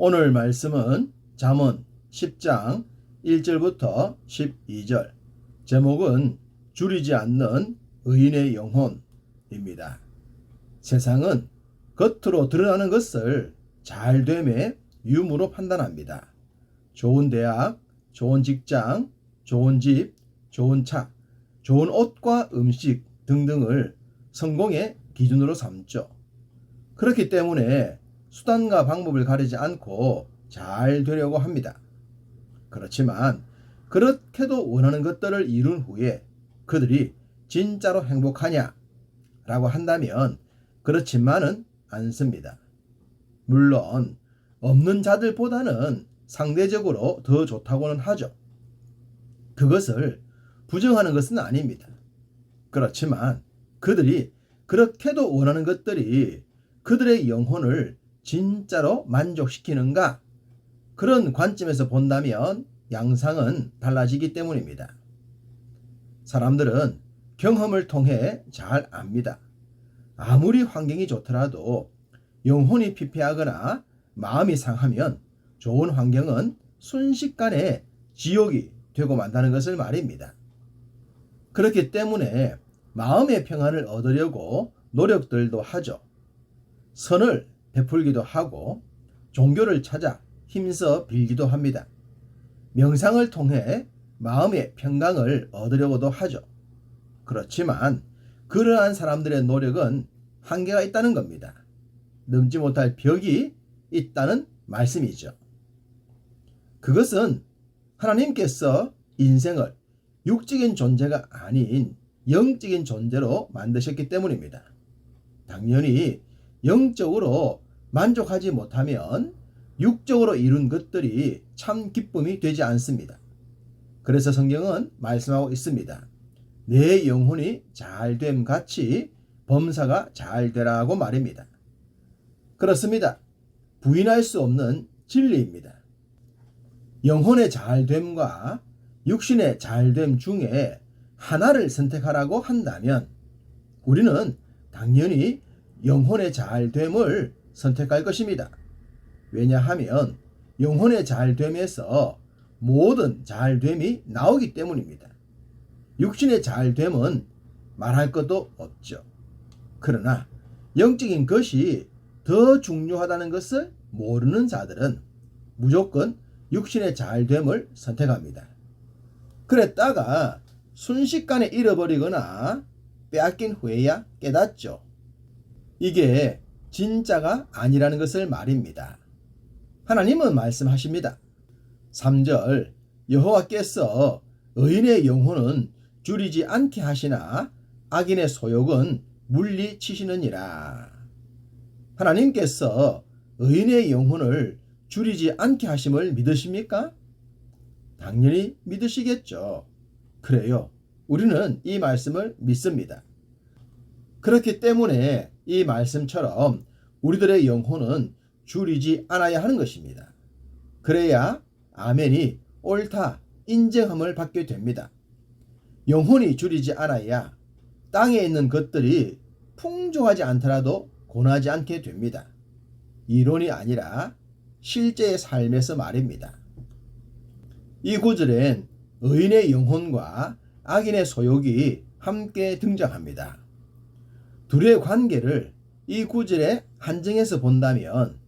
오늘 말씀은 잠언 10장 1절부터 12절, 제목은 줄이지 않는 의인의 영혼입니다. 세상은 겉으로 드러나는 것을 잘됨의 유무로 판단합니다. 좋은 대학, 좋은 직장, 좋은 집, 좋은 차, 좋은 옷과 음식 등등을 성공의 기준으로 삼죠. 그렇기 때문에 수단과 방법을 가리지 않고 잘 되려고 합니다. 그렇지만 그렇게도 원하는 것들을 이룬 후에 그들이 진짜로 행복하냐? 라고 한다면 그렇지만은 않습니다. 물론 없는 자들보다는 상대적으로 더 좋다고는 하죠. 그것을 부정하는 것은 아닙니다. 그렇지만 그들이 그렇게도 원하는 것들이 그들의 영혼을 진짜로 만족시키는가? 그런 관점에서 본다면 양상은 달라지기 때문입니다. 사람들은 경험을 통해 잘 압니다. 아무리 환경이 좋더라도 영혼이 피폐하거나 마음이 상하면 좋은 환경은 순식간에 지옥이 되고 만다는 것을 말입니다. 그렇기 때문에 마음의 평안을 얻으려고 노력들도 하죠. 선을 베풀기도 하고 종교를 찾아 힘써 빌기도 합니다. 명상을 통해 마음의 평강을 얻으려고도 하죠. 그렇지만 그러한 사람들의 노력은 한계가 있다는 겁니다. 넘지 못할 벽이 있다는 말씀이죠. 그것은 하나님께서 인생을 육적인 존재가 아닌 영적인 존재로 만드셨기 때문입니다. 당연히 영적으로 만족하지 못하면 육적으로 이룬 것들이 참 기쁨이 되지 않습니다. 그래서 성경은 말씀하고 있습니다. 내 영혼이 잘됨 같이 범사가 잘되라고 말입니다. 그렇습니다. 부인할 수 없는 진리입니다. 영혼의 잘됨과 육신의 잘됨 중에 하나를 선택하라고 한다면 우리는 당연히 영혼의 잘됨을 선택할 것입니다. 왜냐하면 영혼의 잘됨에서 모든 잘됨이 나오기 때문입니다. 육신의 잘됨은 말할 것도 없죠. 그러나 영적인 것이 더 중요하다는 것을 모르는 자들은 무조건 육신의 잘됨을 선택합니다. 그랬다가 순식간에 잃어버리거나 빼앗긴 후에야 깨닫죠. 이게 진짜가 아니라는 것을 말입니다. 하나님은 말씀하십니다. 3절, 여호와께서 의인의 영혼은 줄이지 않게 하시나 악인의 소욕은 물리치시느니라. 하나님께서 의인의 영혼을 줄이지 않게 하심을 믿으십니까? 당연히 믿으시겠죠. 그래요. 우리는 이 말씀을 믿습니다. 그렇기 때문에 이 말씀처럼 우리들의 영혼은 줄이지 않아야 하는 것입니다. 그래야 아멘이 옳다 인정함을 받게 됩니다. 영혼이 줄이지 않아야 땅에 있는 것들이 풍족하지 않더라도 고나지 않게 됩니다. 이론이 아니라 실제의 삶에서 말입니다. 이 구절엔 의인의 영혼과 악인의 소욕이 함께 등장합니다. 둘의 관계를 이 구절에 한정해서 본다면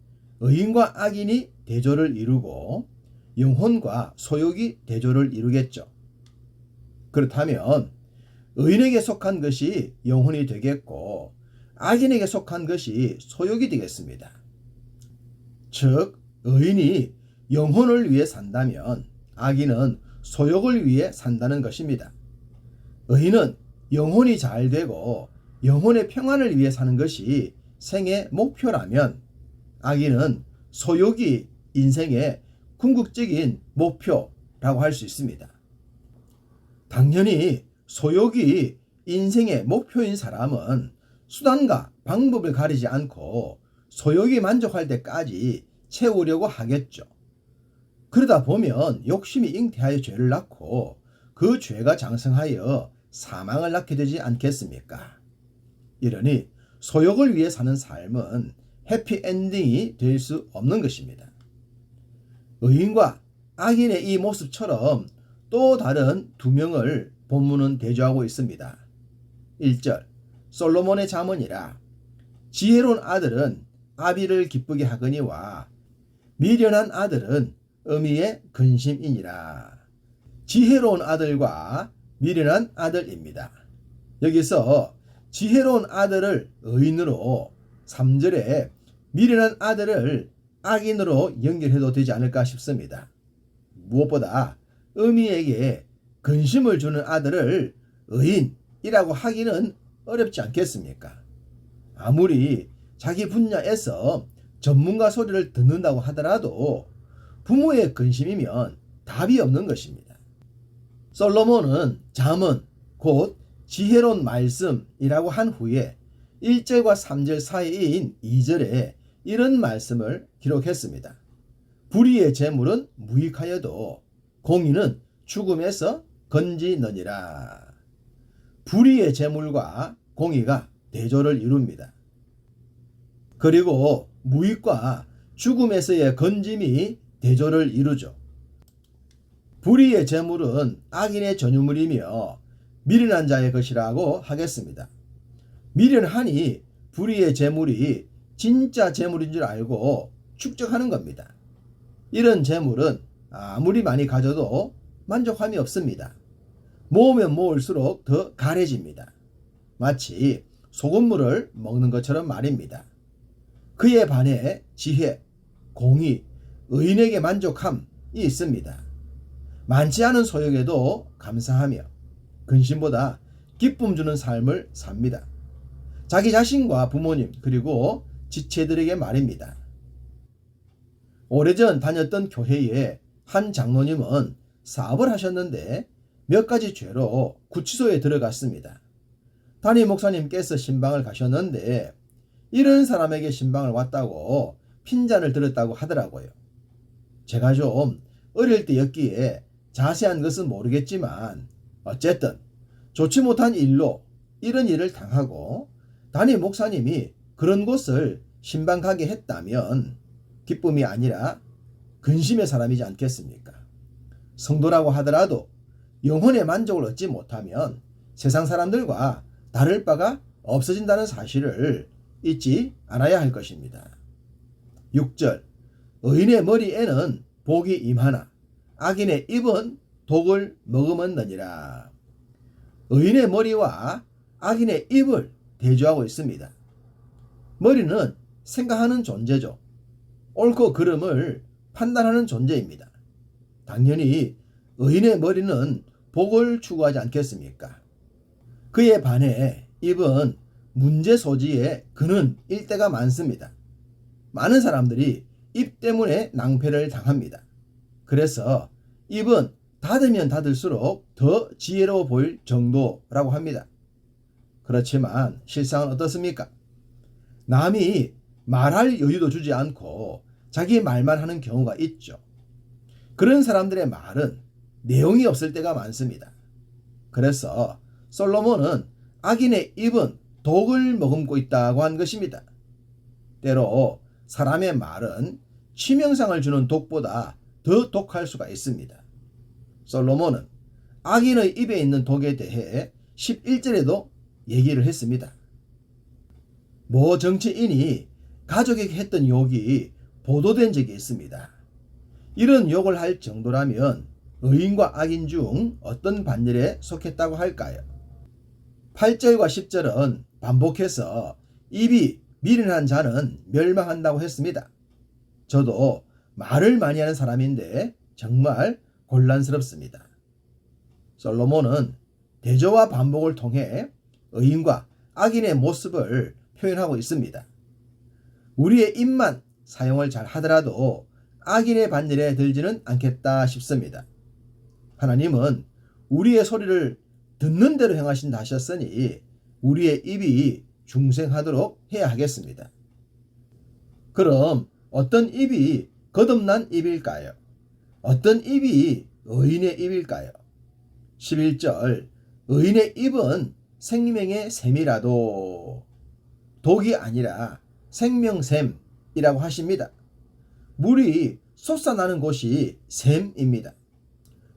의인과 악인이 대조를 이루고 영혼과 소욕이 대조를 이루겠죠. 그렇다면 의인에게 속한 것이 영혼이 되겠고 악인에게 속한 것이 소욕이 되겠습니다. 즉 의인이 영혼을 위해 산다면 악인은 소욕을 위해 산다는 것입니다. 의인은 영혼이 잘 되고 영혼의 평안을 위해 사는 것이 생의 목표라면 악인은 소욕이 인생의 궁극적인 목표라고 할 수 있습니다. 당연히 소욕이 인생의 목표인 사람은 수단과 방법을 가리지 않고 소욕이 만족할 때까지 채우려고 하겠죠. 그러다 보면 욕심이 잉태하여 죄를 낳고 그 죄가 장성하여 사망을 낳게 되지 않겠습니까? 이러니 소욕을 위해 사는 삶은 해피엔딩이 될 수 없는 것입니다. 의인과 악인의 이 모습처럼 또 다른 두 명을 본문은 대조하고 있습니다. 1절 솔로몬의 잠언이라 지혜로운 아들은 아비를 기쁘게 하거니와 미련한 아들은 어미의 근심이니라. 지혜로운 아들과 미련한 아들입니다. 여기서 지혜로운 아들을 의인으로 3절에 미련한 아들을 악인으로 연결해도 되지 않을까 싶습니다. 무엇보다 어미에게 근심을 주는 아들을 의인이라고 하기는 어렵지 않겠습니까? 아무리 자기 분야에서 전문가 소리를 듣는다고 하더라도 부모의 근심이면 답이 없는 것입니다. 솔로몬은 잠언 곧 지혜로운 말씀이라고 한 후에 1절과 3절 사이인 2절에 이런 말씀을 기록했습니다. 불의의 재물은 무익하여도 공의는 죽음에서 건지느니라. 불의의 재물과 공의가 대조를 이룹니다. 그리고 무익과 죽음에서의 건짐이 대조를 이루죠. 불의의 재물은 악인의 전유물이며 미련한 자의 것이라고 하겠습니다. 미련하니 불의의 재물이 진짜 재물인 줄 알고 축적하는 겁니다. 이런 재물은 아무리 많이 가져도 만족함이 없습니다. 모으면 모을수록 더 가래집니다. 마치 소금물을 먹는 것처럼 말입니다. 그에 반해 지혜, 공의, 의인에게 만족함이 있습니다. 많지 않은 소욕에도 감사하며 근심보다 기쁨 주는 삶을 삽니다. 자기 자신과 부모님 그리고 지체들에게 말입니다. 오래전 다녔던 교회에 한 장로님은 사업을 하셨는데 몇 가지 죄로 구치소에 들어갔습니다. 담임 목사님께서 신방을 가셨는데 이런 사람에게 신방을 왔다고 핀잔을 들었다고 하더라고요. 제가 좀 어릴 때였기에 자세한 것은 모르겠지만 어쨌든 좋지 못한 일로 이런 일을 당하고 담임 목사님이 그런 곳을 신방 가게 했다면 기쁨이 아니라 근심의 사람이지 않겠습니까? 성도라고 하더라도 영혼의 만족을 얻지 못하면 세상 사람들과 다를 바가 없어진다는 사실을 잊지 않아야 할 것입니다. 6절 의인의 머리에는 복이 임하나 악인의 입은 독을 머금었느니라. 의인의 머리와 악인의 입을 대조하고 있습니다. 머리는 생각하는 존재죠. 옳고 그름을 판단하는 존재입니다. 당연히 의인의 머리는 복을 추구하지 않겠습니까? 그에 반해 입은 문제 소지에 그는 일대가 많습니다. 많은 사람들이 입 때문에 낭패를 당합니다. 그래서 입은 닫으면 닫을수록 더 지혜로워 보일 정도라고 합니다. 그렇지만 실상은 어떻습니까? 남이 말할 여유도 주지 않고 자기 말만 하는 경우가 있죠. 그런 사람들의 말은 내용이 없을 때가 많습니다. 그래서 솔로몬은 악인의 입은 독을 머금고 있다고 한 것입니다. 때로 사람의 말은 치명상을 주는 독보다 더 독할 수가 있습니다. 솔로몬은 악인의 입에 있는 독에 대해 11절에도 얘기를 했습니다. 모 정치인이 가족에게 했던 욕이 보도된 적이 있습니다. 이런 욕을 할 정도라면 의인과 악인 중 어떤 반열에 속했다고 할까요? 8절과 10절은 반복해서 입이 미련한 자는 멸망한다고 했습니다. 저도 말을 많이 하는 사람인데 정말 곤란스럽습니다. 솔로몬은 대조와 반복을 통해 의인과 악인의 모습을 표현하고 있습니다. 우리의 입만 사용을 잘 하더라도 악인의 반열에 들지는 않겠다 싶습니다. 하나님은 우리의 소리를 듣는 대로 행하신다 하셨으니 우리의 입이 중생하도록 해야 하겠습니다. 그럼 어떤 입이 거듭난 입일까요? 어떤 입이 의인의 입일까요? 11절 의인의 입은 생명의 샘이라도 독이 아니라 생명샘이라고 하십니다. 물이 솟아나는 곳이 샘입니다.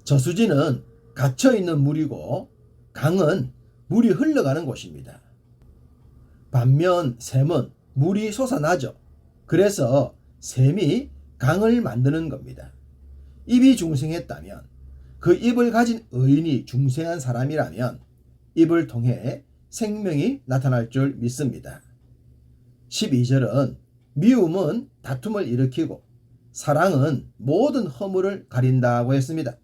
저수지는 갇혀있는 물이고 강은 물이 흘러가는 곳입니다. 반면 샘은 물이 솟아나죠. 그래서 샘이 강을 만드는 겁니다. 입이 중생했다면, 그 입을 가진 의인이 중생한 사람이라면 입을 통해 생명이 나타날 줄 믿습니다. 12절은 미움은 다툼을 일으키고 사랑은 모든 허물을 가린다고 했습니다.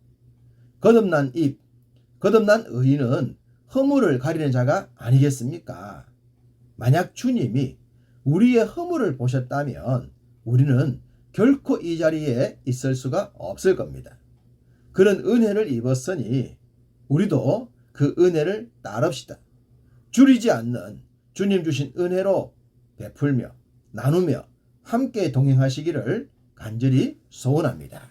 거듭난 입, 거듭난 의인은 허물을 가리는 자가 아니겠습니까? 만약 주님이 우리의 허물을 보셨다면 우리는 결코 이 자리에 있을 수가 없을 겁니다. 그런 은혜를 입었으니 우리도 그 은혜를 따릅시다. 줄이지 않는 주님 주신 은혜로 베풀며 나누며 함께 동행하시기를 간절히 소원합니다.